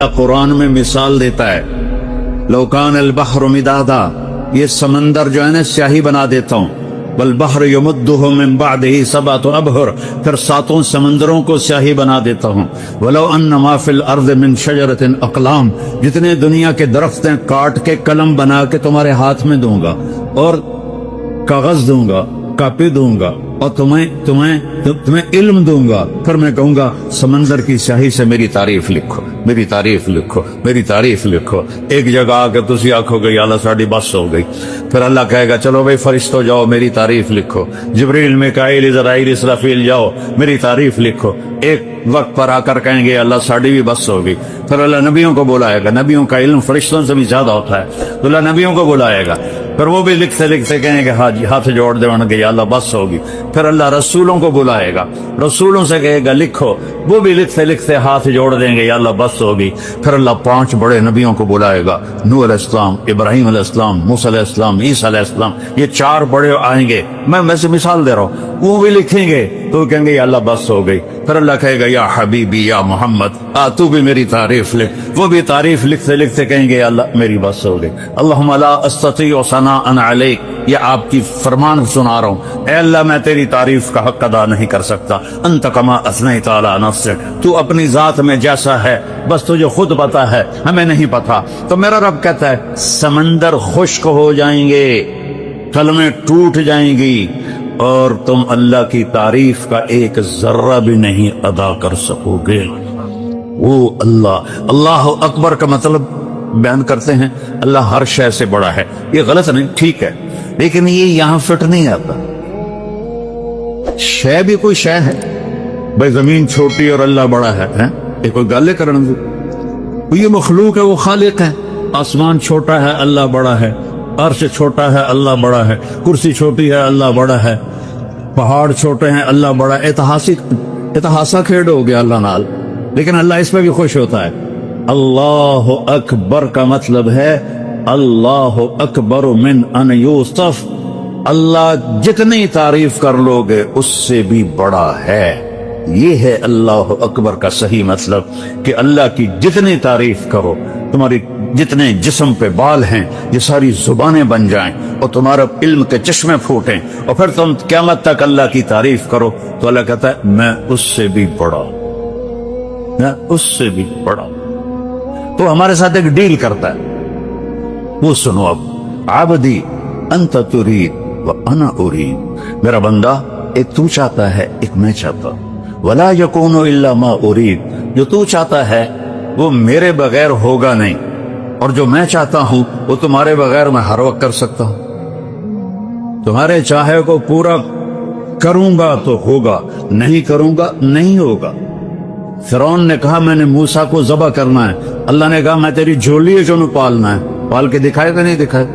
قرآن میں مثال دیتا ہے، لو کان البحر مدادا، یہ سمندر جو ہے نا سیاہی بنا دیتا ہوں، والبحر یمدہ من بعدہ سبعۃ ابحر، پھر ساتوں سمندروں کو سیاہی بنا دیتا ہوں، ولو ان ما فی الارض من شجرۃ اقلام، جتنے دنیا کے درخت ہیں کاٹ کے قلم بنا کے تمہارے ہاتھ میں دوں گا، اور کاغذ دوں گا، کاپی دوں گا، اور تمہیں علم دوں گا، پھر میں کہوں گا سمندر کی سیاہی سے میری تعریف لکھو، میری تعریف لکھو، میری تعریف لکھو۔ ایک جگہ آ کے تسی آکھو گے یا اللہ ساڑی بس ہو گئی، پھر اللہ کہے گا چلو بھائی فرشتوں جاؤ میری تعریف لکھو، جبریل میکائیل اسرائیل اسرافیل جاؤ میری تعریف لکھو۔ ایک وقت پر آ کر کہیں گے اللہ ساڑی بھی بس ہوگی، پھر اللہ نبیوں کو بلائے گا، نبیوں کا علم فرشتوں سے بھی زیادہ ہوتا ہے، تو اللہ نبیوں کو بلائے گا، پھر وہ بھی لکھتے لکھتے کہیں گے ہاں جی ہاتھ جوڑ دے گے یا اللہ بس ہوگی، پھر اللہ رسولوں کو بلائے گا، رسولوں سے کہے گا لکھو، وہ بھی لکھتے لکھتے ہاتھ جوڑ دیں گے یا اللہ بس ہوگی، پھر اللہ 5 بڑے نبیوں کو بلائے گا، نوح علیہ السلام، ابراہیم علیہ السلام، موسیٰ علیہ السلام، عیسیٰ علیہ السلام، یہ 4 بڑے آئیں گے، میں ویسے مثال دے رہا ہوں، وہ بھی لکھیں گے تو کہیں گے یا اللہ بس ہو گئی، پھر اللہ کہے گا یا حبیبی یا محمد تو بھی میری تعریف لکھ، وہ بھی تعریف لکھتے لکھتے کہیں گے یا اللہ میری بس ہو گئی۔ اللہم لا استطیع ثناء علیک، یہ آپ کی فرمان سنا رہا ہوں، اے اللہ میں تیری تعریف کا حق ادا نہیں کر سکتا، انت کما اثنیت علی نفسک، تو اپنی ذات میں جیسا ہے بس تجھے خود پتا ہے، ہمیں نہیں پتا۔ تو میرا رب کہتا ہے سمندر خشک ہو جائیں گے، قلمیں ٹوٹ جائیں گی، اور تم اللہ کی تعریف کا ایک ذرہ بھی نہیں ادا کر سکو گے۔ وہ اللہ اکبر کا مطلب بیان کرتے ہیں اللہ ہر شے سے بڑا ہے، یہ غلط نہیں، ٹھیک ہے، لیکن یہ یہاں فٹ نہیں آتا۔ شے بھی کوئی شے ہے، بھائی زمین چھوٹی اور اللہ بڑا ہے، یہ کوئی گل کرنے دو، یہ مخلوق ہے وہ خالق ہے، آسمان چھوٹا ہے اللہ بڑا ہے، عرش چھوٹا ہے اللہ بڑا ہے، کرسی چھوٹی ہے اللہ بڑا ہے، پہاڑ چھوٹے ہیں اللہ بڑا ہے، اتہاسا کھیڑ ہو گیا اللہ نال، لیکن اللہ اس پہ بھی خوش ہوتا ہے۔ اللہ اکبر کا مطلب ہے اللہ اکبر من ان یوصف، اللہ جتنی تعریف کر لو گے اس سے بھی بڑا ہے، یہ ہے اللہ اکبر کا صحیح مطلب، کہ اللہ کی جتنی تعریف کرو، تمہاری جتنے جسم پہ بال ہیں یہ ساری زبانیں بن جائیں، اور تمہارا علم کے چشمے پھوٹیں، اور پھر تم قیامت تک اللہ کی تعریف کرو، تو اللہ کہتا ہے میں اس سے بھی بڑا، میں اس سے بھی بڑا۔ تو ہمارے ساتھ ایک ڈیل کرتا ہے، وہ سنو اب، عبدی انت ترید وانا ارید، میرا بندہ ایک تو چاہتا ہے ایک میں چاہتا ہوں، ولا یکون الا ما ارید، جو تو چاہتا ہے وہ میرے بغیر ہوگا نہیں، اور جو میں چاہتا ہوں وہ تمہارے بغیر میں ہر وقت کر سکتا ہوں، تمہارے چاہے کو پورا کروں گا تو ہوگا، نہیں کروں گا نہیں ہوگا۔ فرعون نے کہا میں نے موسیٰ کو ذبح کرنا ہے، اللہ نے کہا میں تیری جھولی ہے جو پالنا ہے، پال کے دکھائے کہ نہیں دکھائے۔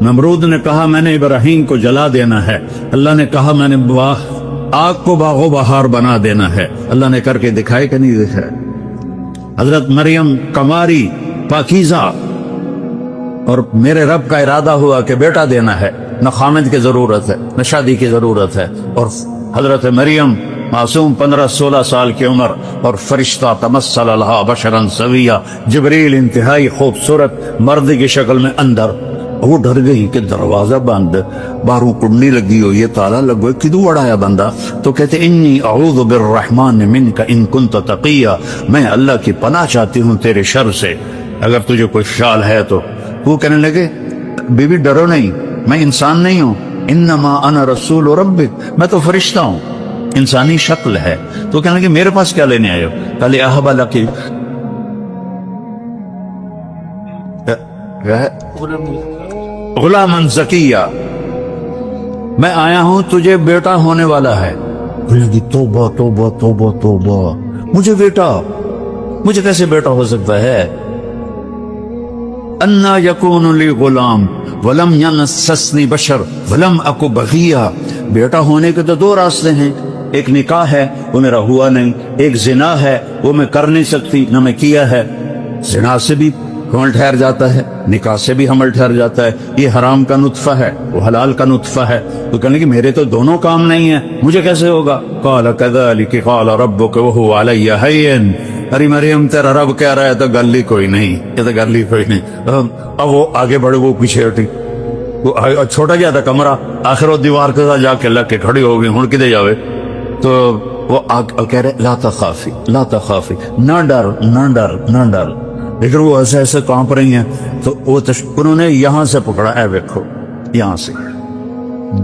نمرود نے کہا میں نے ابراہیم کو جلا دینا ہے، اللہ نے کہا میں نے آگ کو باغ و بہار بنا دینا ہے، اللہ نے کر کے دکھائے کہ نہیں دکھائے۔ حضرت مریم کماری پاکیزہ، اور میرے رب کا ارادہ ہوا کہ بیٹا دینا ہے، نہ خامد کی ضرورت ہے نہ شادی کی ضرورت ہے، اور حضرت مریم معصوم 15-16 سال کی عمر، اور فرشتہ تمثل لہا بشرا سویہ، جبریل انتہائی خوبصورت مرد کی شکل میں اندر، وہ ڈر گئی کہ دروازہ بند، باہروں کنڈی لگی ہو، یہ تالا لگو، کدو اڑایا بندہ، تو کہتے انی اعوذ بالرحمن منک ان کنت تقیہ، میں اللہ کی پناہ چاہتی ہوں تیرے شر سے اگر تجھے کوئی خیال ہے تو۔ وہ کہنے لگے بی بی ڈرو نہیں، میں انسان نہیں ہوں، انما انا رسول ربک، میں تو فرشتہ ہوں، انسانی شکل ہے۔ تو کہنے لگے میرے پاس کیا لینے آئے ہو؟ قال اہب لک غلاما زکیہ، میں آیا ہوں تجھے بیٹا ہونے والا ہے۔ توبہ توبہ توبہ توبہ، مجھے بیٹا، مجھے کیسے بیٹا ہو سکتا ہے؟ انا یکون لی غلام ولم ینسسنی بشر ولم اکو بغیہ، بیٹا ہونے کے تو 2 راستے ہیں، ایک نکاح ہے وہ میرا ہوا نہیں، ایک زنا ہے وہ میں کر نہیں سکتی نہ میں کیا ہے، زنا سے بھی حمل ٹھہر جاتا ہے، نکاح سے بھی حمل ٹھہر جاتا ہے، یہ حرام کا نطفہ ہے وہ حلال کا نطفہ ہے۔ تو کہنے کہ میرے تو دونوں کام نہیں ہیں، مجھے کیسے ہوگا؟ قال كذلك قال ربك وهو علي هين، ارے مریم تیرا رب کہہ رہا ہے تو گل ہی کوئی نہیں، یہ تو گل ہی کوئی نہیں۔ اب وہ آگے بڑھے، وہ پیچھے ہٹی، وہ چھوٹا جہا تھا کمرہ، آخر وہ دیوار کے ساتھ جا کے لگ کے کھڑی ہو گئی، ہن کدے جاوے؟ تو وہ کہہ رہے لا تخافی لا تخافی، نہ ڈر نہ ڈر نہ ڈر، لیکن وہ ایسے ایسے کانپ رہی ہیں۔ تو وہ انہوں نے یہاں سے پکڑا، اے دیکھو یہاں سے،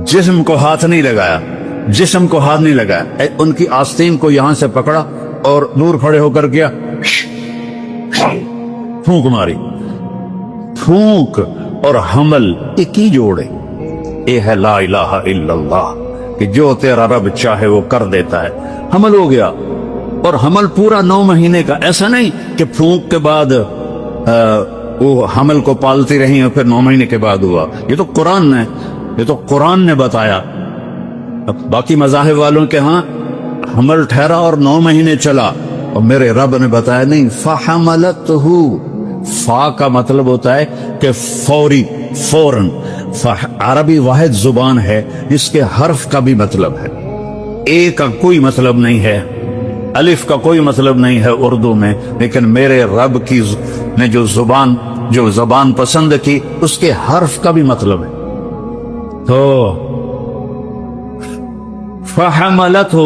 جسم کو ہاتھ نہیں لگایا، جسم کو ہاتھ نہیں لگایا، ان کی آستین کو یہاں سے پکڑا اور دور کھڑے ہو کر کیا، پھونک ماری۔ پھونک اور حمل ایک ہی جوڑے، یہ ہے لا الہ الا اللہ، کہ جو تیرا رب چاہے وہ کر دیتا ہے۔ حمل ہو گیا، اور حمل پورا 9 مہینے کا، ایسا نہیں کہ پھونک کے بعد وہ حمل کو پالتی رہی اور پھر 9 مہینے کے بعد ہوا۔ یہ تو قرآن نے بتایا۔ اب باقی مذاہب والوں کے ہاں حمل ٹھہرا اور 9 مہینے چلا، اور میرے رب نے بتایا نہیں، فحملتہ، فا کا مطلب ہوتا ہے کہ فوری، فوراً۔ عربی واحد زبان ہے جس کے حرف کا بھی مطلب ہے، اے کا کوئی مطلب نہیں ہے، الف کا کوئی مطلب نہیں ہے اردو میں، لیکن میرے رب کی نے جو زبان پسند کی، اس کے حرف کا بھی مطلب ہے۔ تو فحملتہ،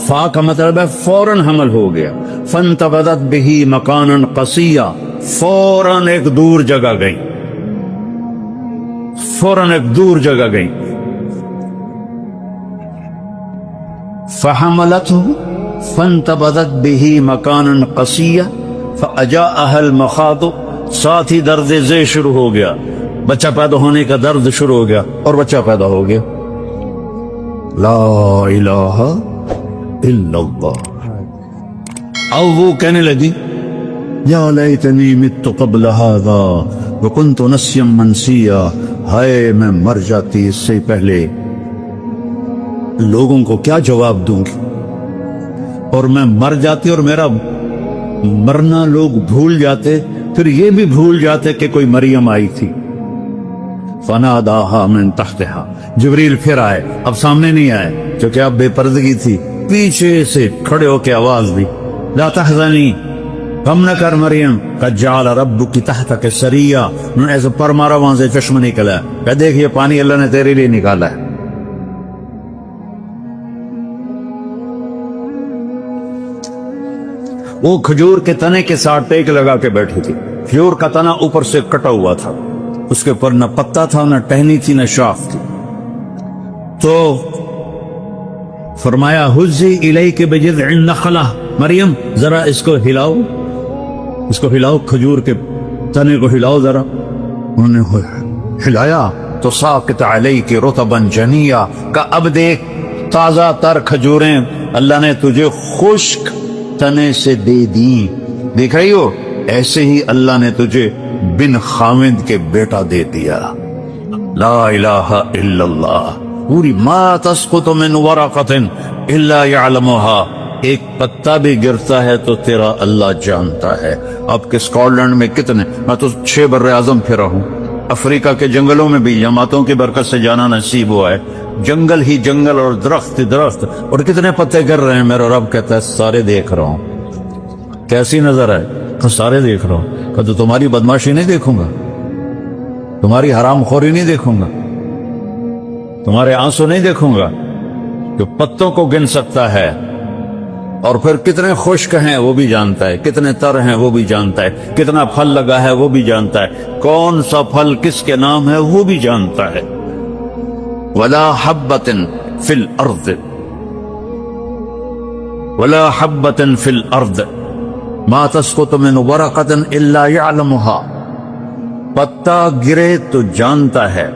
فا کا مطلب ہے فوراً حمل ہو گیا۔ فانتبذت بہ مکانا قصیا، فوراً ایک دور جگہ گئی، فوراً ایک دور جگہ گئی۔ فحملتہ فانتبذت بہ مکانا قصیا فاجاءها المخاض، ساتھ ہی درد ذیل شروع ہو گیا، بچہ پیدا ہونے کا درد شروع ہو گیا، اور بچہ پیدا ہو گیا۔ لا الہ الا اللہ۔ اب وہ کہنے لگی یا لیتنی مت قبل ھذا وکنت نسیا منسیا، ہائے میں مر جاتی اس سے پہلے، لوگوں کو کیا جواب دوں گی، اور میں مر جاتی اور میرا مرنا لوگ بھول جاتے، پھر یہ بھی بھول جاتے کہ کوئی مریم آئی تھی۔ فناداہا من تحتہا، جبریل پھر آئے، اب سامنے نہیں آئے کیونکہ اب بے پردگی تھی، پیچھے سے کھڑے ہو کے آواز دی، لا تحزنی، غم نہ کر مریم، قد جعل ربک تحتک سریا، انہوں نے ایسے پر مارا، وہاں سے چشمہ نکلا، کہ دیکھ یہ پانی اللہ نے تیرے لیے نکالا ہے۔ وہ کھجور کے تنے کے ساتھ ٹیک لگا کے بیٹھی تھی، کھجور کا تنا اوپر سے کٹا ہوا تھا، اس کے اوپر نہ پتا تھا، نہ ٹہنی تھی، نہ شاخ تھی۔ تو فرمایا حزی الیک بجذع النخلہ، مریم ذرا اس کو ہلاؤ، اس کو ہلاؤ، کھجور کے تنے کو ہلاؤ ذرا۔ انہوں نے ہلایا تو ساقط علیک رطبا جنیا، کہ اب دیکھ تازہ تر کھجوریں اللہ نے تجھے خشک تنے سے دے دیں، دیکھ رہی ہو، ایسے ہی اللہ نے تجھے بن خاوند کے بیٹا دے دیا۔ لا الہ الا اللہ۔ پوری ما تسقط من ورقۃ الا یعلمها، ایک پتا بھی گرتا ہے تو تیرا اللہ جانتا ہے۔ اب کہ اسکاٹ میں کتنے، میں تو 6 بر اعظم پھرا ہوں، افریقہ کے جنگلوں میں بھی جماعتوں کی برکت سے جانا نصیب ہوا ہے، جنگل ہی جنگل اور درخت درخت، اور کتنے پتے گر رہے ہیں، میرا رب کہتا ہے سارے دیکھ رہا ہوں۔ کیسی نظر ہے؟ تو سارے دیکھ رہا ہوں۔ تو تمہاری بدماشی نہیں دیکھوں گا، تمہاری حرام خوری نہیں دیکھوں گا، تمہارے آنسو نہیں دیکھوں گا، جو پتوں کو گن سکتا ہے، اور پھر کتنے خشک ہیں وہ بھی جانتا ہے، کتنے تر ہیں وہ بھی جانتا ہے، کتنا پھل لگا ہے وہ بھی جانتا ہے، کون سا پھل کس کے نام ہے وہ بھی جانتا ہے۔ ولا حبۃ فی الارض، ولا حبۃ فی الارض ما تسقط من ورقۃ الا یعلمها، پتا گرے تو جانتا ہے،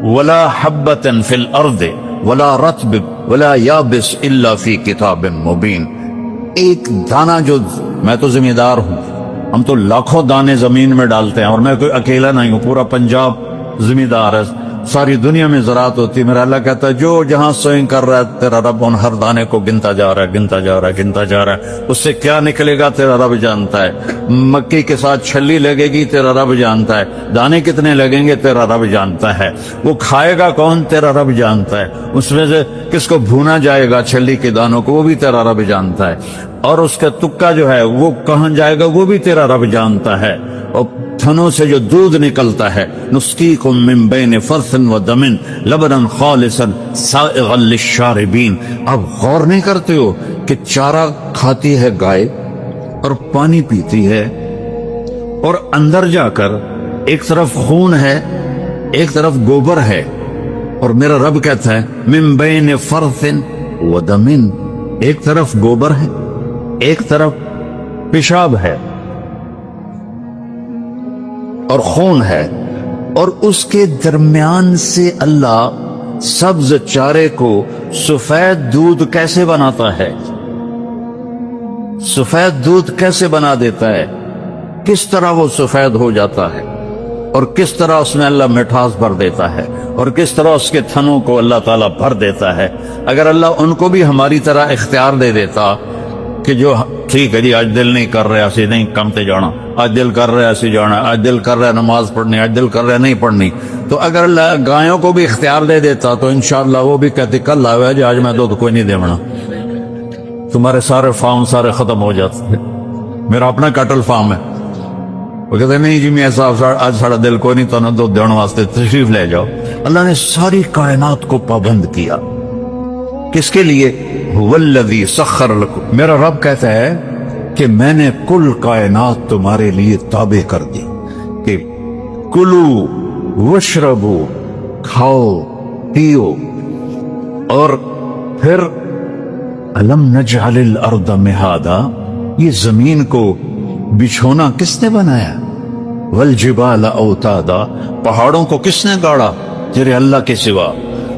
ولا حبۃ فی الارض ولا رطب ولا یابس الا فی کتاب مبین، ایک دانہ جو، میں تو ذمہ دار ہوں، ہم تو لاکھوں دانے زمین میں ڈالتے ہیں، اور میں کوئی اکیلا نہیں ہوں، پورا پنجاب ذمہ دار ہے، ساری دنیا میں زراعت ہوتی. میرا اللہ کہتا ہے جو جہاں سوئنگ کر رہا ہے تیرا رب ان ہر دانے کو گنتا جا رہا ہے, گنتا جا رہا ہے, گنتا جا رہا ہے. اس سے کیا نکلے گا تیرا رب جانتا ہے. مکئی کے ساتھ چھلی لگے گی تیرا رب جانتا ہے. دانے کتنے لگیں گے تیرا رب جانتا ہے. وہ کھائے گا کون تیرا رب جانتا ہے. اس میں سے کس کو بھونا جائے گا چھلی کے دانوں کو وہ بھی تیرا رب جانتا ہے. اور اس کا تکا جو ہے وہ کہاں جائے گا وہ بھی تیرا رب جانتا ہے. اور تھنوں سے جو دودھ نکلتا ہے, نسقیکم من بین فرث و دم لبنا خالصا سائغا للشاربین. اب غور نہیں کرتے ہو کہ چارہ کھاتی ہے گائے اور پانی پیتی ہے, اور اندر جا کر ایک طرف خون ہے ایک طرف گوبر ہے, اور میرا رب کہتا ہے من بین فرث و دم, ایک طرف گوبر ہے ایک طرف پیشاب ہے اور خون ہے, اور اس کے درمیان سے اللہ سبز چارے کو سفید دودھ کیسے بناتا ہے, سفید دودھ کیسے بنا دیتا ہے, کس طرح وہ سفید ہو جاتا ہے, اور کس طرح اس میں اللہ مٹھاس بھر دیتا ہے, اور کس طرح اس کے تھنوں کو اللہ تعالیٰ بھر دیتا ہے. اگر اللہ ان کو بھی ہماری طرح اختیار دے دیتا کہ جو ٹھیک ہے جی آج دل نہیں کر رہا اسی نہیں کم تے جانا, آج دل کر رہا ایسی جانا, آج دل کر رہا نماز پڑھنی, آج دل کر رہا نہیں پڑھنی, تو اگر اللہ گایوں کو بھی اختیار دے دیتا تو انشاءاللہ وہ بھی کہتے کل آئے جی آج میں دودھ کوئی نہیں دیونا, تمہارے سارے فارم سارے ختم ہو جاتے. میرا اپنا کیٹل فارم ہے, وہ کہتے نہیں جی میں صاحب آج ساڑا دل کوئی نہیں تو نہ دودھ دینے واسطے تشریف لے جاؤ. اللہ نے ساری کائنات کو پابند کیا, کس کے لیے؟ والذی سخر لکم, میرا رب کہتا ہے کہ میں نے کل کائنات تمہارے لیے تابع کر دی کہ کلو وشربو, کھاؤ پیو, اور پھر الم نجعل الارض مہادا, یہ زمین کو بچھونا کس نے بنایا, والجبال اوتادا, پہاڑوں کو کس نے گاڑا تیرے اللہ کے سوا,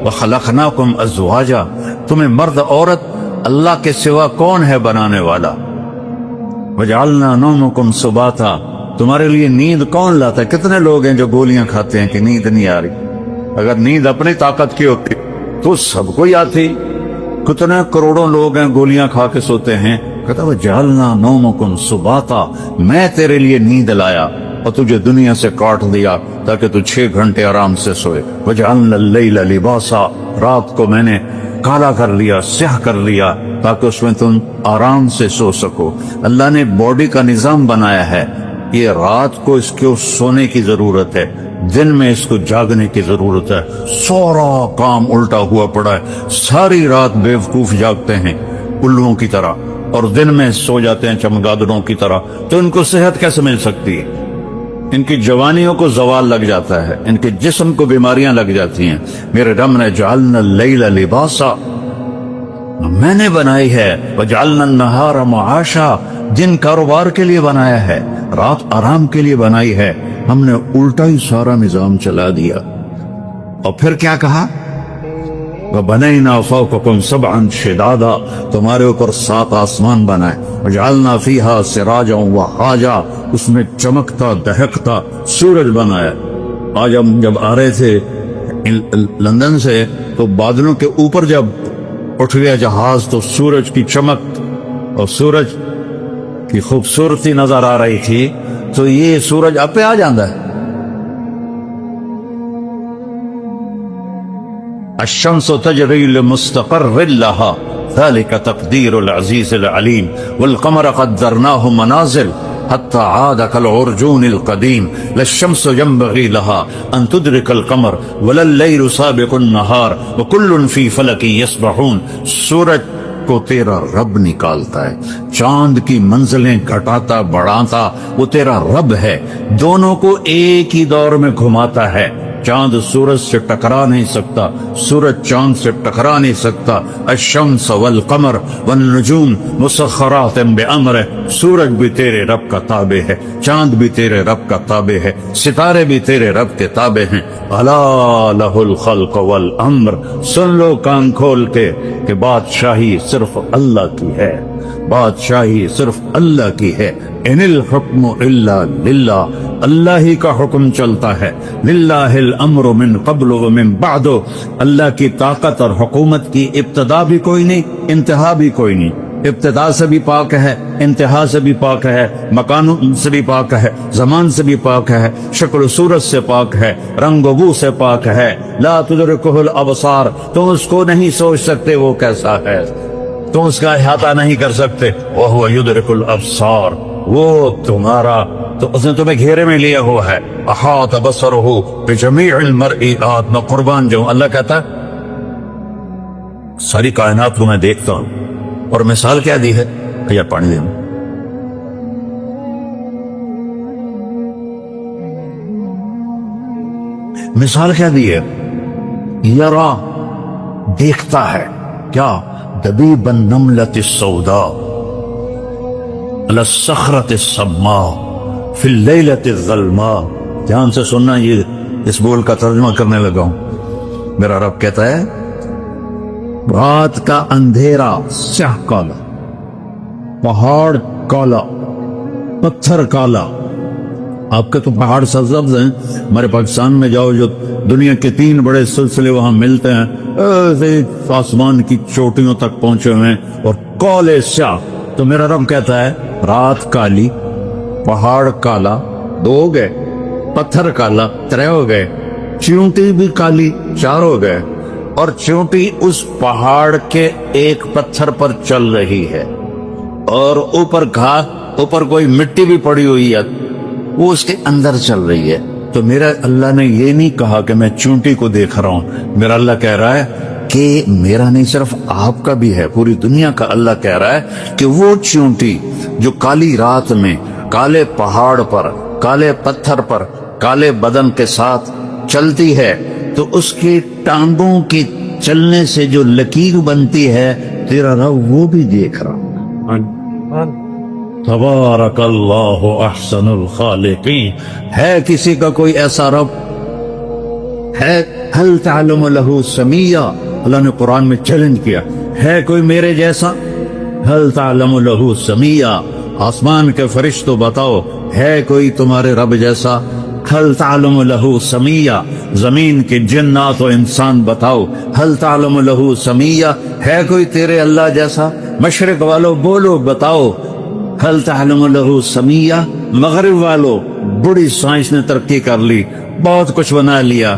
وخلقناکم ازواجا, تمہیں مرد عورت اللہ کے سوا کون ہے بنانے والا, وجعلنا نومکم سباتا, تمہارے لیے نیند کون لاتا ہے. کتنے لوگ ہیں جو گولیاں کھاتے ہیں کہ نیند نہیں آ رہی, اگر نیند اپنی طاقت کی ہوتی تو سب کو ہی آتی. کتنے کروڑوں لوگ ہیں گولیاں کھا کے سوتے ہیں. کہتا وجعلنا نومکم سباتا, میں تیرے لیے نیند لایا اور تجھے دنیا سے کاٹ دیا تاکہ تو 6 گھنٹے آرام سے سوئے. وجعلنا اللیل لباسا, رات کو میں نے کالا کر لیا, سیاہ کر لیا تاکہ اس میں تم آرام سے سو سکو. اللہ نے باڈی کا نظام بنایا ہے, یہ رات کو اس کو سونے کی ضرورت ہے, دن میں اس کو جاگنے کی ضرورت ہے. سارا کام الٹا ہوا پڑا ہے, ساری رات بیوقوف جاگتے ہیں الوؤں کی طرح اور دن میں سو جاتے ہیں چمگادڑوں کی طرح. تو ان کو صحت کیسے مل سکتی ہے؟ ان کی جوانیوں کو زوال لگ جاتا ہے, ان کے جسم کو بیماریاں لگ جاتی ہیں. میرے رب نے جعلنا اللیل لباسا, میں نے بنائی ہے, وجعلنا النہار معاشا, دن کاروبار کے لیے بنایا ہے, رات آرام کے لیے بنائی ہے. ہم نے الٹا ہی سارا نظام چلا دیا. اور پھر کیا کہا؟ وَبَنَيْنَا فَوْقَكُمْ سَبْعًا شِدَادًا, تمہارے اوپر 7 آسمان بنائے. وَجَعَلْنَا فِيهَا سِرَاجًا وَحَاجًا, اس میں چمکتا دہکتا سورج بنایا. آج ہم جب آ رہے تھے لندن سے تو بادلوں کے اوپر جب اٹھ گیا جہاز تو سورج کی چمک اور سورج کی خوبصورتی نظر آ رہی تھی. تو یہ سورج آپ پہ آ جاندہ ہے. الشمس تجری لمستقر لها ذلك تقدير العزيز العليم والقمر قدرناه منازل حتى عاد كالعرجون القديم لا الشمس ينبغي لها أن تدرك القمر ولا الليل سابق النهار وكل في فلك يسبحون. سورج کو تیرا رب نکالتا ہے, چاند کی منزلیں گھٹاتا بڑھاتا وہ تیرا رب ہے, دونوں کو ایک ہی دور میں گھماتا ہے. چاند سورج سے ٹکرا نہیں سکتا, سورج چاند سے ٹکرا نہیں سکتا. الشمس والقمر والنجوم مسخرات بامرہ, سورج بھی تیرے رب کا تابع ہے, چاند بھی تیرے رب کا تابع ہے, ستارے بھی تیرے رب کے تابع ہیں. الا لہ الخلق والامر, سن لو کان کھول کے کہ بادشاہی صرف اللہ کی ہے, بادشاہی صرف اللہ کی ہے. ان الحکم الا للہ, اللہ ہی کا حکم چلتا ہے. للہ الامر من قبل ومن بعد. اللہ کی طاقت اور حکومت کی ابتدا بھی کوئی نہیں، انتہا بھی کوئی نہیں. ابتدا سے بھی پاک ہے، انتہا سے بھی پاک ہے، مکان سے بھی پاک ہے، زمان سے بھی پاک ہے، شکل و صورت سے پاک ہے، رنگ و بو سے پاک ہے. لا تدرکہ الابصار. تم اس کو نہیں سوچ سکتے وہ کیسا ہے، تم اس کا احاطہ نہیں کر سکتے. وہو یدرک الابصار. وہ تمہارا تو اس نے تمہیں گھیرے میں لیا ہوا ہے. احاط بصرہ بجمیع المرئیات. میں قربان جاؤں، اللہ کہتا ہے ساری کائنات کو میں دیکھتا ہوں. اور مثال کیا دی ہے؟ یا پانی دیں. مثال کیا دی ہے؟ یرا دیکھتا ہے کیا؟ دبیب النملۃ السوداء علی الصخرۃ الصماء فی اللیلۃ الظلماء. دھیان سے سننا، یہ اس بول کا ترجمہ کرنے لگا ہوں. میرا رب کہتا ہے رات کا اندھیرا سیاہ کالا، پہاڑ کالا، پتھر کالا. آپ کے تو پہاڑ سرسبز ہیں. ہمارے پاکستان میں جاؤ، جو دنیا کے 3 بڑے سلسلے وہاں ملتے ہیں، ایسے آسمان کی چوٹیوں تک پہنچے ہوئے ہیں اور کالے سیاہ. تو میرا رب کہتا ہے رات کالی، پہاڑ کالا، 2 ہو گئے، پتھر کالا 3 ہو گئے، چیونٹی بھی کالی 4 ہو گئے. اور چیونٹی اس پہاڑ کے ایک پتھر پر چل رہی ہے، اور اوپر کوئی مٹی بھی پڑی ہوئی ہے، وہ اس کے اندر چل رہی ہے. تو میرا اللہ نے یہ نہیں کہا کہ میں چونٹی کو دیکھ رہا ہوں. میرا اللہ کہہ رہا ہے کہ میرا نہیں، صرف آپ کا بھی ہے، پوری دنیا کا. اللہ کہہ رہا ہے کہ وہ چونٹی جو کالی رات میں کالے پہاڑ پر، کالے پتھر پر، کالے بدن کے ساتھ چلتی ہے، تو اس کی ٹانگوں کے چلنے سے جو لکیر بنتی ہے، تیرا رب وہ بھی دیکھ رہا. تبارک اللہ احسن الخالقین. ہے کسی کا کوئی ایسا رب ہے؟ هل تعلم له سمیہ. اللہ نے قرآن میں چیلنج کیا، ہے کوئی میرے جیسا؟ هل تعلم له سمیہ. آسمان کے فرشتوں بتاؤ، ہے کوئی تمہارے رب جیسا؟ هل تعلم له سمیہ. زمین کے جنات و انسان بتاؤ، هل تعلم له سمیہ. ہے کوئی تیرے اللہ جیسا؟ مشرق والو بولو، بتاؤ هل تعلم له سمیہ. مغرب والو، بڑی سائنس نے ترقی کر لی، بہت کچھ بنا لیا،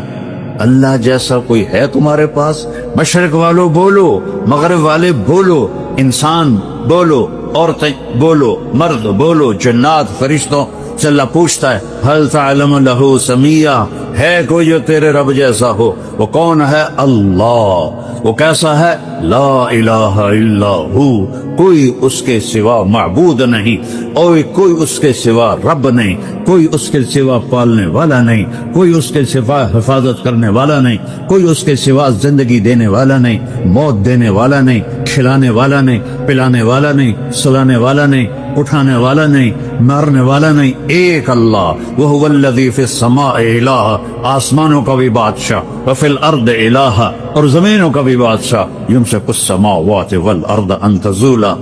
اللہ جیسا کوئی ہے تمہارے پاس؟ مشرق والو بولو، مغرب والے بولو، انسان بولو، عورتیں بولو، مرد بولو، جنات فرشتوں سے اللہ پوچھتا ہے هل تعلم له سمیہ. ہے کوئی جو تیرے رب جیسا ہو؟ وہ کون ہے؟ اللہ. وہ کیسا ہے؟ لا الہ الا ہو. کوئی اس کے سوا معبود نہیں، اور کوئی اس کے سوا رب نہیں، کوئی اس کے سوا پالنے والا نہیں، کوئی اس کے سوا حفاظت کرنے والا نہیں، کوئی اس کے سوا زندگی دینے والا نہیں، موت دینے والا نہیں، کھلانے والا نہیں، پلانے والا نہیں، سلانے والا نہیں، اٹھانے والا نہیں، مارنے والا نہیں. ایک اللہ. وہو الذی فی السماء الہ. آسمانوں کا بھی بادشاہ، وفی الارض الہ، اور زمینوں کا بھی بادشاہ. یمسک السماوات والارض ان تزولا.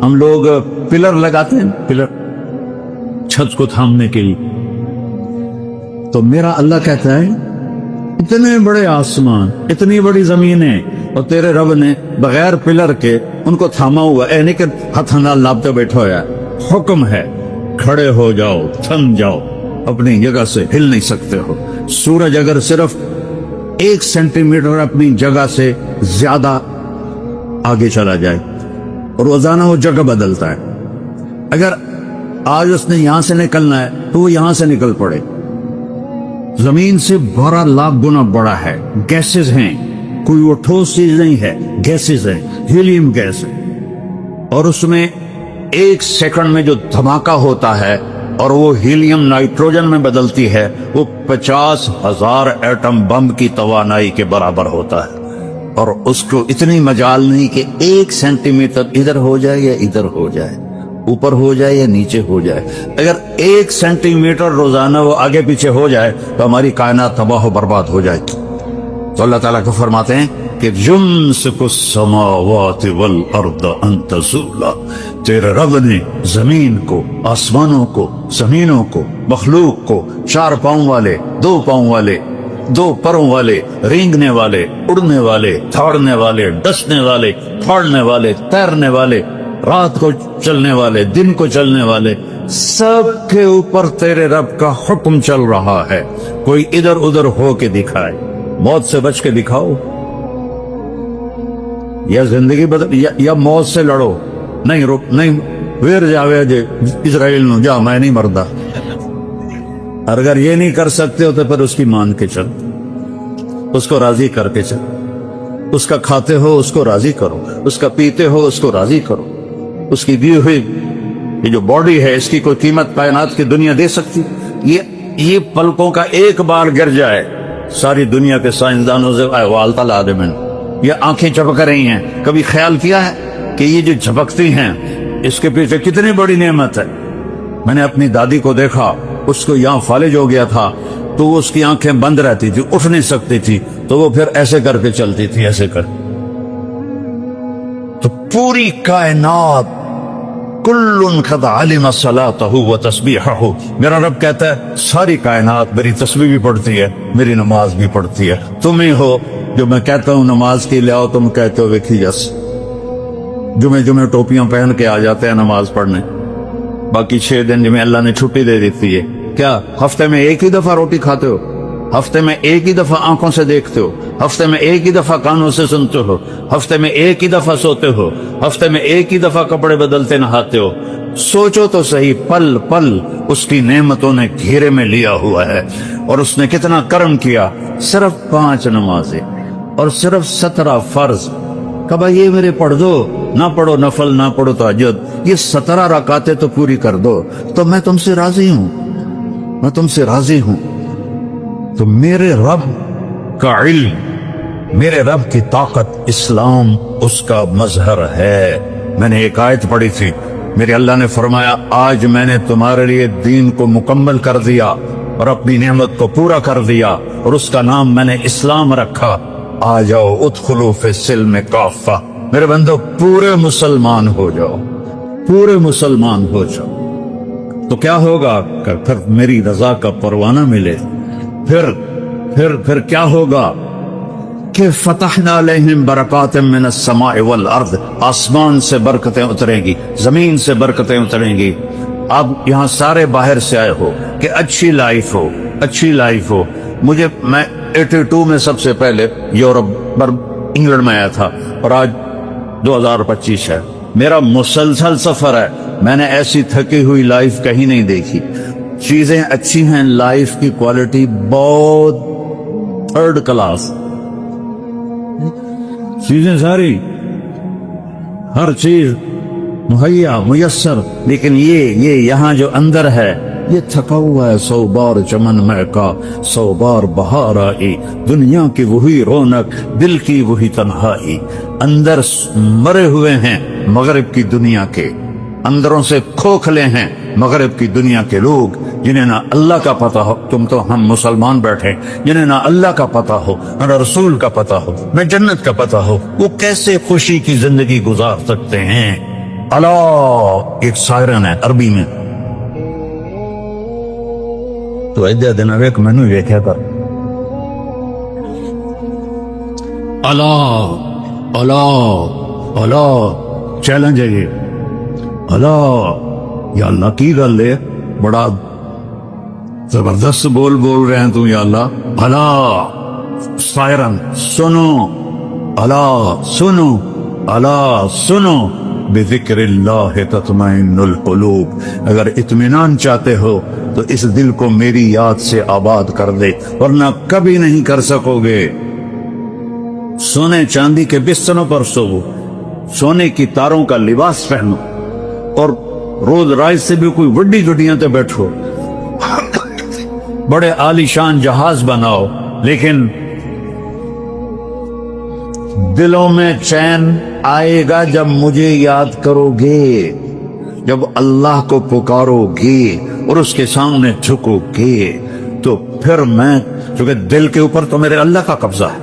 ہم لوگ پلر لگاتے ہیں، پلر چھت کو تھامنے کے لیے. تو میرا اللہ کہتا ہے اتنے بڑے آسمان، اتنی بڑی زمینیں، اور تیرے رب نے بغیر پلر کے ان کو تھاما ہوا. اے نہیں کہ ہاتھ نال ناپتے بیٹھا ہوا ہے. حکم ہے کھڑے ہو جاؤ، تھم جاؤ، اپنی جگہ سے ہل نہیں سکتے ہو. سورج اگر صرف 1 سینٹی میٹر اپنی جگہ سے زیادہ آگے چلا جائے، اور روزانہ وہ جگہ بدلتا ہے، اگر آج اس نے یہاں سے نکلنا ہے تو وہ یہاں سے نکل پڑے. زمین سے 12 لاکھ گنا بڑا ہے. گیسز ہیں، کوئی وہ ٹھوس چیز نہیں ہے، گیسز ہیں، ہیلیم گیس ہے. اور اس میں 1 سیکنڈ میں جو دھماکہ ہوتا ہے اور وہ ہیلیم نائٹروجن میں بدلتی ہے، وہ 50,000 ایٹم بم کی توانائی کے برابر ہوتا ہے. اور اس کو اتنی مجال نہیں کہ 1 سینٹی میٹر ادھر ہو جائے یا ادھر ہو جائے، اوپر ہو جائے یا نیچے ہو جائے. اگر 1 سینٹی میٹر روزانہ وہ آگے پیچھے ہو جائے تو ہماری کائنات تباہ و برباد ہو جائے. تو اللہ تعالیٰ کو فرماتے ہیں کہ کہ یمسک السماوات والارض ان تزولا، تیرے رب نے زمین کو، آسمانوں کو، زمینوں کو، مخلوق کو، 4 پاؤں والے، 2 پاؤں والے، 2 پروں والے، رینگنے والے، اڑنے والے، تھاڑنے والے، ڈسنے والے، پھاڑنے والے، تیرنے والے، رات کو چلنے والے، دن کو چلنے والے، سب کے اوپر تیرے رب کا حکم چل رہا ہے۔ کوئی ادھر ادھر ہو کے دکھائے، موت سے بچ کے دکھاؤ، یا زندگی بدل یا موت سے لڑو، نہیں رک نہیں ویر جاوے جے اسرائیل نو جا میں نہیں مردا۔ اگر یہ نہیں کر سکتے ہو تو پھر اس کی مان کے چل، اس کو راضی کر کے چل، اس کا کھاتے ہو اس کو راضی کرو، اس کا پیتے ہو اس کو راضی کرو۔ اس کی دی ہوئی یہ جو باڈی ہے اس کی کوئی قیمت کائنات کی دنیا دے سکتی؟ یہ پلکوں کا ایک بار گر جائے ساری دنیا کے سائنسدانوں سے والتا لادمن، یہ آنکھیں چمک رہی ہیں، کبھی خیال کیا ہے کہ یہ جو جھپکتی ہیں اس کے پیچھے کتنی بڑی نعمت ہے؟ میں نے اپنی دادی کو دیکھا، اس کو یہاں فالج ہو گیا تھا تو اس کی آنکھیں بند رہتی تھی، اٹھ نہیں سکتی تھی، تو وہ پھر ایسے کر کے چلتی تھی، ایسے کر۔ تو پوری کائنات کل قد علم صلاتہ و تسبیحہ، میرا رب کہتا ہے ساری کائنات میری تسبیح بھی پڑھتی ہے، میری نماز بھی پڑھتی ہے۔ تم ہی ہو جو میں کہتا ہوں نماز کے لیے آؤ، تم کہتے ہو ویکھی جس، جمعے ٹوپیاں پہن کے آ جاتے ہیں نماز پڑھنے، باقی 6 دن جمعے اللہ نے چھٹی دے دیتی ہے۔ کیا ہفتے میں ایک ہی دفعہ روٹی کھاتے ہو؟ ہفتے میں ایک ہی دفعہ آنکھوں سے دیکھتے ہو؟ ہفتے میں ایک ہی دفعہ کانوں سے سنتے ہو؟ ہفتے میں ایک ہی دفعہ سوتے ہو؟ ہفتے میں ایک ہی دفعہ کپڑے بدلتے نہاتے ہو؟ سوچو تو صحیح، پل پل اس کی نعمتوں نے گھیرے میں لیا ہوا ہے، اور اس نے کتنا کرم کیا۔ صرف 5 نمازیں اور صرف 17 فرض، کبھا یہ میرے پڑھ دو، نہ پڑھو نفل، نہ پڑھو تہجد، یہ 17 رکعتیں تو پوری کر دو، تو میں تم سے راضی ہوں، میں تم سے راضی ہوں۔ تو میرے رب کا علم، میرے رب کی طاقت، اسلام اس کا مظہر ہے۔ میں نے ایک آیت پڑھی تھی، میرے اللہ نے فرمایا آج میں نے تمہارے لیے دین کو مکمل کر دیا اور اپنی نعمت کو پورا کر دیا، اور اس کا نام میں نے اسلام رکھا۔ آ جاؤ ادخلوا فی السلم کافہ، میرے بندو پورے مسلمان ہو جاؤ، پورے مسلمان ہو جاؤ۔ تو کیا ہوگا کہ پھر میری رضا کا پروانہ ملے، پھر کیا ہوگا کہ فتحنا علیہم برکات من السماء والارض، آسمان سے برکتیں اتریں گی، زمین سے برکتیں اتریں گی۔ اب یہاں سارے باہر سے آئے ہو کہ اچھی لائف ہو، اچھی لائف ہو۔ میں 82 میں سب سے پہلے یورپ انگلینڈ میں آیا تھا، اور آج 2025 ہے، میرا مسلسل سفر ہے، میں نے ایسی تھکی ہوئی لائف کہیں نہیں دیکھی۔ چیزیں اچھی ہیں، لائف کی کوالٹی بہت 3rd کلاس، چیزیں ساری، ہر چیز مہیا میسر، لیکن یہ یہاں جو اندر ہے یہ تھکا ہوا ہے۔ 100 بار چمن مہکا، 100 بار بہار آئی، دنیا کی وہی رونق، دل کی وہی تنہائی۔ اندر مرے ہوئے ہیں مغرب کی دنیا کے، اندروں سے کھوکھلے ہیں مغرب کی دنیا کے لوگ، جنہیں نہ اللہ کا پتہ ہو، تم تو ہم مسلمان بیٹھے، جنہیں نہ اللہ کا پتہ ہو، نہ رسول کا پتہ ہو، نہ جنت کا پتہ ہو، وہ کیسے خوشی کی زندگی گزار سکتے ہیں؟ اللہ ایک سائرن ہے عربی میں، تو ایدہ دن ایک میں نے دیکھا تھا، اللہ اللہ اللہ، چیلنج ہے یہ، اللہ یا اللہ کی گل ہے، بڑا زبردست بول رہے ہیں تم، یا اللہ اللہ سائرن سنو، اللہ سنو، اللہ سنو، بذکر اللہ تطمئن القلوب۔ اگر اطمینان چاہتے ہو تو اس دل کو میری یاد سے آباد کر دے، ورنہ کبھی نہیں کر سکو گے۔ سونے چاندی کے بستروں پر سو، سونے کی تاروں کا لباس پہنو، اور روز رائز سے بھی کوئی وڈی گڈیاں تے بیٹھو، بڑے عالی شان جہاز بناؤ، لیکن دلوں میں چین آئے گا جب مجھے یاد کرو گے، جب اللہ کو پکارو گے اور اس کے سامنے جھکو گے، تو پھر میں، چونکہ دل کے اوپر تو میرے اللہ کا قبضہ ہے،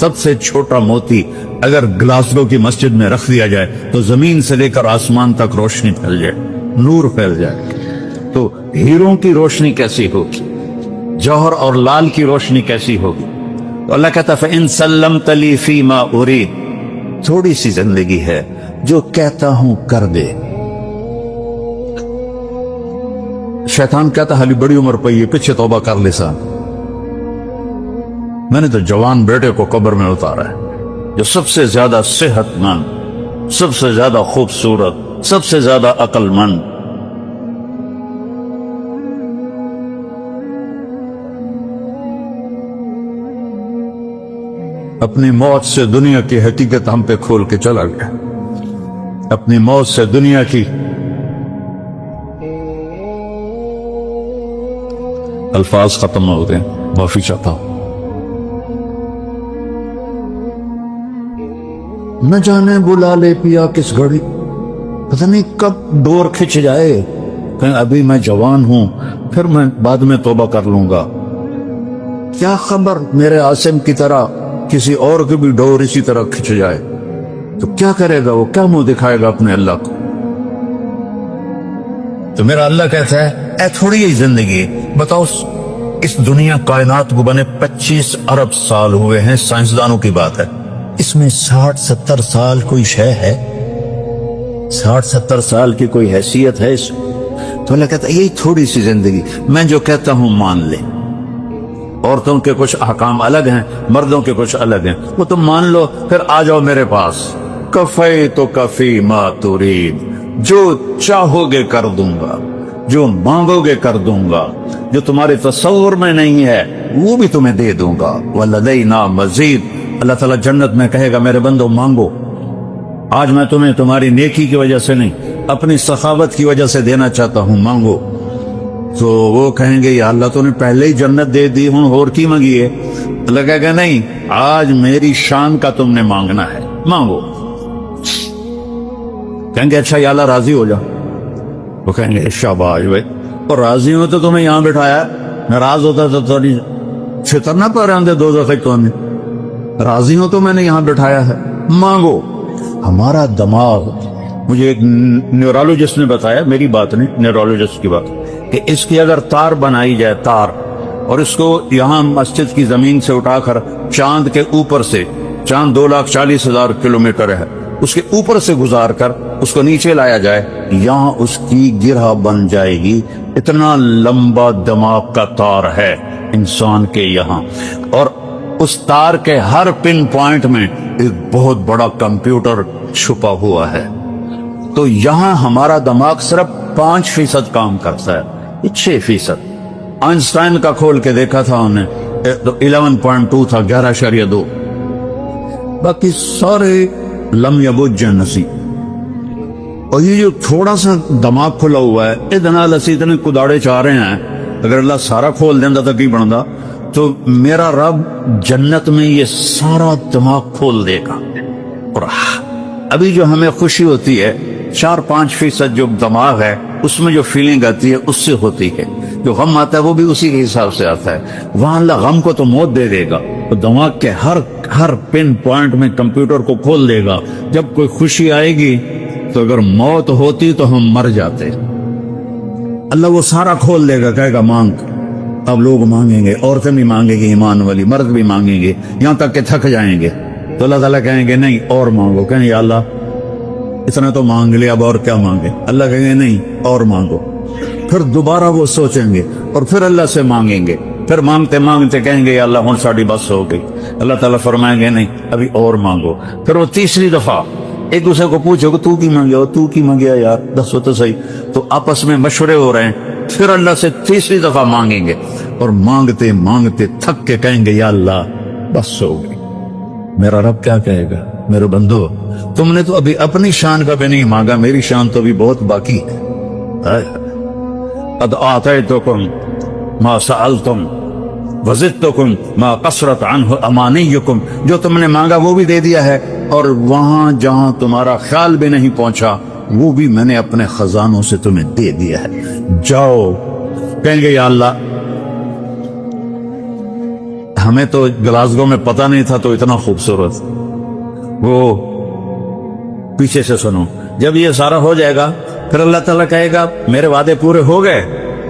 سب سے چھوٹا موتی اگر گلاسگو کی مسجد میں رکھ دیا جائے تو زمین سے لے کر آسمان تک روشنی پھیل جائے، نور پھیل جائے۔ تو ہیروں کی روشنی کیسی ہوگی، جوہر اور لال کی روشنی کیسی ہوگی؟ تو اللہ کہتا ہے فَإِن سَلَّمْتَ لِي فِي مَا أُرِيدُ، تھوڑی سی زندگی ہے، جو کہتا ہوں کر دے۔ شیطان کہتا حالی بڑی عمر پئی ہے، پیچھے توبہ کر لے سان، میں نے تو جوان بیٹے کو قبر میں اتارا ہے، جو سب سے زیادہ صحت مند، سب سے زیادہ خوبصورت، سب سے زیادہ عقل مند۔ اپنی موت سے دنیا کی حقیقت ہم پہ کھول کے چلا گیا، اپنی موت سے دنیا کی الفاظ ختم ہو گئے، معافی چاہتا ہوں۔ نہ جانے بلا لے پیا کس گھڑی، پتہ نہیں کب ڈور کھچ جائے، کہیں ابھی میں جوان ہوں، پھر میں بعد میں توبہ کر لوں گا۔ کیا خبر میرے عاصم کی طرح کسی اور کی بھی ڈور اسی طرح کھچ جائے تو کیا کرے گا وہ، کیا منہ دکھائے گا اپنے اللہ کو؟ تو میرا اللہ کہتا ہے اے تھوڑی ہی زندگی، بتاؤ اس دنیا کائنات کو بنے 25 ارب سال ہوئے ہیں، سائنسدانوں کی بات ہے، اس میں 60-70 سال کوئی شے ہے؟ 60-70 سال کی کوئی حیثیت ہے اس؟ تو اللہ کہتا ہے یہی تھوڑی سی زندگی، میں جو کہتا ہوں مان لے۔ عورتوں کے کچھ احکام الگ ہیں، مردوں کے کچھ الگ ہیں، وہ تم مان لو، پھر آ جاؤ میرے پاس۔ کفی تو کفی ما ترید، جو چاہو گے کر دوں گا، جو مانگو گے کر دوں گا، جو تمہارے تصور میں نہیں ہے وہ بھی تمہیں دے دوں گا۔ وَلَدَيْنَا مزید، اللہ تعالیٰ جنت میں کہے گا میرے بندو مانگو، آج میں تمہیں تمہاری نیکی کی وجہ سے نہیں، اپنی سخاوت کی وجہ سے دینا چاہتا ہوں، مانگو۔ تو وہ کہیں گے یا اللہ تو نے پہلے ہی جنت دے دی، ہوں اور کی مانگی ہے؟ اللہ کہے گا نہیں، آج میری شان کا تم نے مانگنا ہے، مانگو۔ کہیں گے اچھا یا اللہ راضی ہو جا، وہ کہیں گے شاباش بھائی، اور راضی ہو تو تمہیں یہاں بٹھایا، ناراض ہوتا تو تھوڑی چھتر نہ پا رہے دو دفعہ میں، راضی ہو تو میں نے یہاں بٹھایا ہے، مانگو۔ ہمارا دماغ، مجھے ایک نیورولوجسٹ نے بتایا، میری بات نہیں، نیورولوجسٹ کی بات، کہ اس کی اگر تار بنائی جائے، تار، اور اس کو یہاں مسجد کی زمین سے اٹھا کر چاند کے اوپر سے، چاند 2,40,000 کلومیٹر ہے، اس کے اوپر سے گزار کر اس کو نیچے لایا جائے، یہاں اس کی گرہ بن جائے گی، اتنا لمبا دماغ کا تار ہے انسان کے یہاں، اور اس تار کے ہر پن پوائنٹ میں ایک بہت بڑا کمپیوٹر چھپا ہوا ہے۔ تو یہاں ہمارا دماغ صرف 5% کام کرتا ہے، 6%۔ آئنسٹائن کا کھول کے دیکھا تھا انہیں، 11.2 تھا، 11.2، باقی سارے لم یبج نسی۔ اور یہ جو تھوڑا سا دماغ کھلا ہوا ہے، اتنا لسی اتنے کداڑے چاہ رہے ہیں، اگر اللہ سارا کھول دینا تو کی بنتا، تو میرا رب جنت میں یہ سارا دماغ کھول دے گا۔ اور ابھی جو ہمیں خوشی ہوتی ہے 4-5% جو دماغ ہے اس میں جو فیلنگ آتی ہے اس سے ہوتی ہے، جو غم آتا ہے وہ بھی اسی کے حساب سے آتا ہے۔ وہاں اللہ غم کو تو موت دے دے گا، تو دماغ کے ہر پن پوائنٹ میں کمپیوٹر کو کھول دے گا۔ جب کوئی خوشی آئے گی تو اگر موت ہوتی تو ہم مر جاتے، اللہ وہ سارا کھول دے گا، کہے گا مانگ۔ اب لوگ مانگیں گے، عورتیں بھی مانگیں گے، ایمان والی مرد بھی مانگیں گے، یہاں تک کہ تھک جائیں گے، تو اللہ تعالیٰ کہیں گے نہیں اور مانگو، کہیں یا اللہ اتنا تو مانگ لیا، اب اور کیا مانگے؟ اللہ کہیں گے نہیں اور مانگو۔ پھر دوبارہ وہ سوچیں گے اور پھر اللہ سے مانگیں گے، پھر مانگتے مانگتے کہیں گے یا اللہ ہوں ساڑی بس ہو گئی، اللہ تعالیٰ فرمائیں گے نہیں ابھی اور مانگو۔ پھر وہ تیسری دفعہ ایک دوسرے کو پوچھو کہ تو کی مانگیا، تو کی مانگیا یار، دسو تو صحیح، تو آپس میں مشورے ہو رہے ہیں، پھر اللہ سے تیسری دفعہ مانگیں گے، اور مانگتے مانگتے تھک کے کہیں گے یا اللہ بس ہو گئی۔ میرا رب کیا کہے گا؟ میرے بندو تم نے تو ابھی اپنی شان کا بھی نہیں مانگا، میری شان تو بھی بہت باقی ہے۔ قد آتیتکم ما سألتم وزدتکم ما قصرت عنہ امانیکم، جو تم نے مانگا وہ بھی دے دیا ہے، اور وہاں جہاں تمہارا خیال بھی نہیں پہنچا وہ بھی میں نے اپنے خزانوں سے تمہیں دے دیا ہے۔ جاؤ، کہیں گے یا اللہ ہمیں تو گلاسگو میں پتہ نہیں تھا تو اتنا خوبصورت. وہ پیچھے سے سنو, جب یہ سارا ہو جائے گا پھر اللہ تعالیٰ کہے گا میرے وعدے پورے ہو گئے؟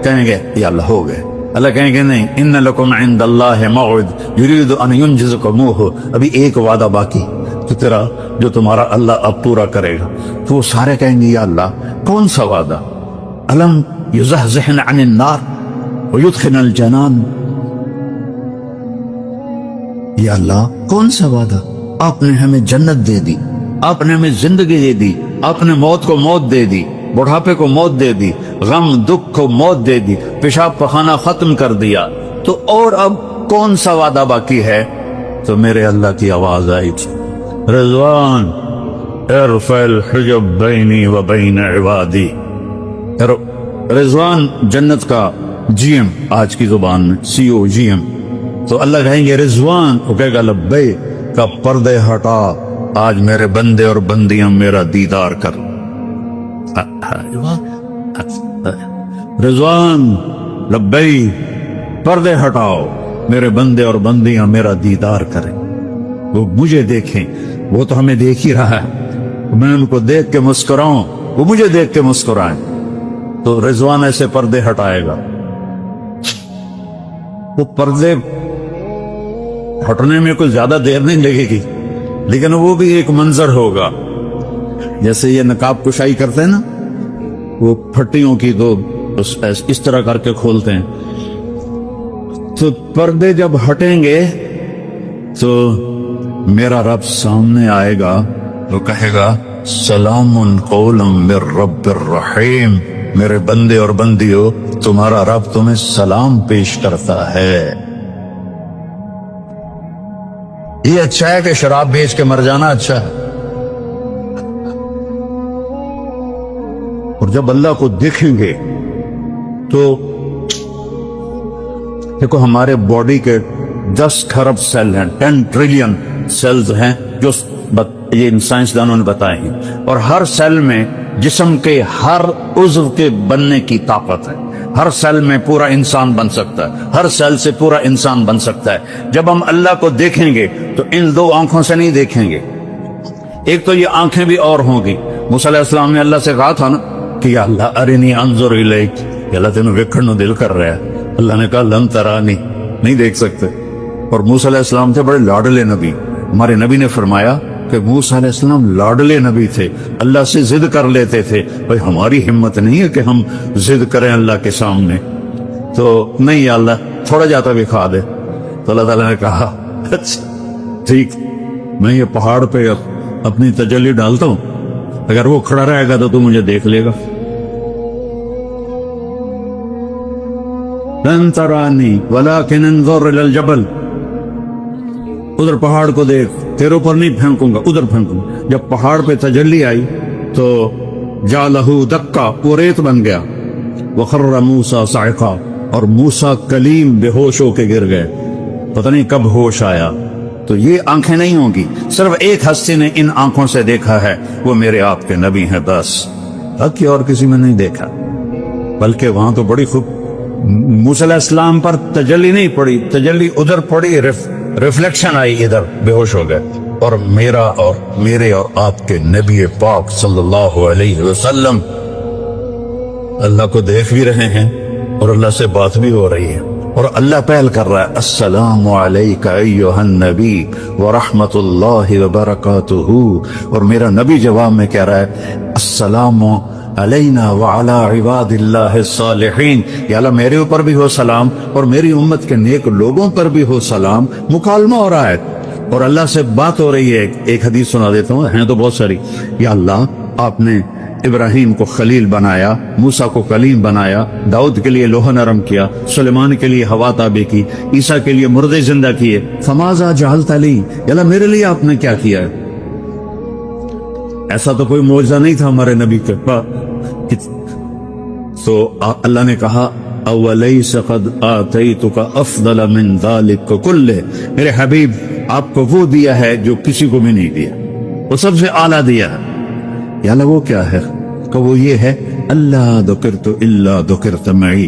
کہیں گے یا اللہ ہو گئے. اللہ کہیں گے نہیں, ان لکم عند اللہ موعد یرید ان ینجزکموہ, ابھی ایک وعدہ باقی تو تیرا جو تمہارا اللہ اب پورا کرے گا. تو وہ سارے کہیں گے یا اللہ کون سا وعدہ؟ الم یزحزحن عن النار ویدخلن الجنان, یا اللہ کون سا وعدہ؟ آپ نے ہمیں جنت دے دی, آپ نے ہمیں زندگی دے دی, آپ نے موت کو موت دے دی, بڑھاپے کو موت دے دی, غم دکھ کو موت دے دی, پیشاب پخانہ ختم کر دیا, تو اور اب کون سا وعدہ باقی ہے؟ تو میرے اللہ کی آواز آئی تھی, رضوان ارفع الحجب بینی و بین عبادی. رضوان جنت کا جی ایم, آج کی زبان میں سی او جی ایم. تو اللہ کہیں گے رضوان, وہ کہے گا لبیک, کا پردے ہٹا, آج میرے بندے اور بندیاں میرا دیدار کر. رضوان لبیک, پردے ہٹاؤ, میرے بندے اور بندیاں میرا دیدار کریں, وہ مجھے دیکھیں. وہ تو ہمیں دیکھ ہی رہا ہے, میں ان کو دیکھ کے مسکراؤں, وہ مجھے دیکھ کے مسکرائیں. تو رضوان ایسے پردے ہٹائے گا. وہ پردے ہٹنے میں کوئی زیادہ دیر نہیں لگے گی, لیکن وہ بھی ایک منظر ہوگا. جیسے یہ نقاب کشائی کرتے ہیں نا, وہ پھٹیوں کی تو اس طرح کر کے کھولتے ہیں. تو پردے جب ہٹیں گے تو میرا رب سامنے آئے گا, وہ کہے گا سلام قولا من رب الرحیم, میرے بندے اور بندیوں تمہارا رب تمہیں سلام پیش کرتا ہے. یہ اچھا ہے کہ شراب بیچ کے مر جانا اچھا ہے, اور جب اللہ کو دیکھیں گے تو دیکھو ہمارے باڈی کے 10 کھرب سیل ہیں, 10 ٹریلین سیلز ہیں جو یہ سائنسدانوں نے بتائے ہیں, اور ہر سیل میں جسم کے ہر عضو کے بننے کی طاقت ہے. ہر سیل میں پورا انسان بن سکتا ہے, ہر سیل سے پورا انسان بن سکتا ہے. جب ہم اللہ کو دیکھیں گے تو ان 2 آنکھوں سے نہیں دیکھیں گے, ایک تو یہ آنکھیں بھی اور ہوں گی. موسیٰ علیہ السلام نے اللہ سے کہا تھا نا کہ یا اللہ ارنی انظر الیک, یا اللہ تینوں ویکھن نو دل کر رہا ہے. اللہ نے کہا لن ترانی, نہیں دیکھ سکتے. اور موسیٰ علیہ السلام تھے بڑے لاڈلے نبی. ہمارے نبی نے فرمایا کہ موسیٰ علیہ السلام لاڈلے نبی تھے, اللہ سے ضد کر لیتے تھے. بھئی ہماری ہمت نہیں ہے کہ ہم ضد کریں اللہ کے سامنے, تو نہیں یا اللہ تھوڑا جاتا بھی کھا دے. تو اللہ تعالیٰ نے کہا اچھا ٹھیک, میں یہ پہاڑ پہ اپنی تجلی ڈالتا ہوں, اگر وہ کھڑا رہے گا تو مجھے دیکھ لے گا. لن ترانی ولکن انظر الی الجبل, ادھر پہاڑ کو دیکھ, تیرے اوپر نہیں پھینکوں گا, ادھر پھینکوں. جب پہاڑ پہ تجلی آئی تو جعلہ دکا, وہ ریت بن گیا. وخر موسیٰ صعقا, اور موسیٰ کلیم بے ہوش ہو کے گر گئے, پتہ نہیں کب ہوش آیا. تو یہ آنکھیں نہیں ہوں گی, صرف ایک ہستی نے ان آنکھوں سے دیکھا ہے, وہ میرے آپ کے نبی ہیں بس, باقی اور کسی میں نہیں دیکھا. بلکہ وہاں تو بڑی خوب موسیٰ علیہ السلام پر تجلی نہیں پڑی, تجلی ادھر پڑی, ریفلیکشن آئی, ادھر بے ہوش ہو گئے. اور میرا اور میرے اور آپ کے نبی پاک صلی اللہ علیہ وسلم اللہ کو دیکھ بھی رہے ہیں اور اللہ سے بات بھی ہو رہی ہے, اور اللہ پہل کر رہا ہے السلام علیک ایھا النبی ورحمۃ اللہ وبرکاتہ, اور میرا نبی جواب میں کہہ رہا ہے السلام علینا وعلی عباد اللہ الصالحین, یا اللہ میرے اوپر بھی ہو سلام اور میری امت کے نیک لوگوں پر بھی ہو سلام. مکالمہ ہو رہا ہے اور اللہ سے بات ہو رہی ہے. ایک حدیث سنا دیتا ہوں, ہیں تو بہت ساری. یا اللہ آپ نے ابراہیم کو خلیل بنایا, موسیٰ کو کلیم بنایا, داؤد کے لیے لوح نرم کیا, سلیمان کے لیے ہوا تابع کی, عیسیٰ کے لیے مردے زندہ کیے. فماذا جعلت لی, یا اللہ میرے لیے آپ نے کیا کیا ہے؟ ایسا تو کوئی معجزہ نہیں تھا ہمارے نبی کے پاس. تو اللہ نے کہا اولیس قد آتیتک افضل من ذلک کلہ, میرے حبیب آپ کو وہ دیا ہے جو کسی کو بھی نہیں دیا, وہ سب سے اعلیٰ دیا ہے. یا اللہ وہ کیا ہے؟ کہ وہ یہ ہے اللہ ذکرت الا ذکرت معی,